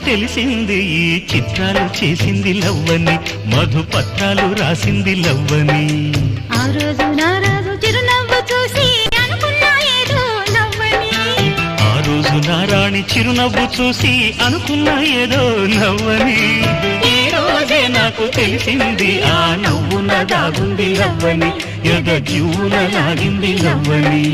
తెలిసింది ఈ చిత్రాలు చేసింది లవ్వని, మధుపత్రాలు రాసింది లవ్వని. ఆ రోజు నా రాజు చిరునవ్వు చూసి అనుకున్నా ఏదో నవ్వని, ఆ రోజు నారాణి చిరునవ్వు చూసి అనుకున్నా ఏదో నవ్వని. ఈ రోజే నాకు తెలిసింది ఆ నవ్వున దాగుంది లవ్వని, ఎద జీవున లాగింది లవ్వని.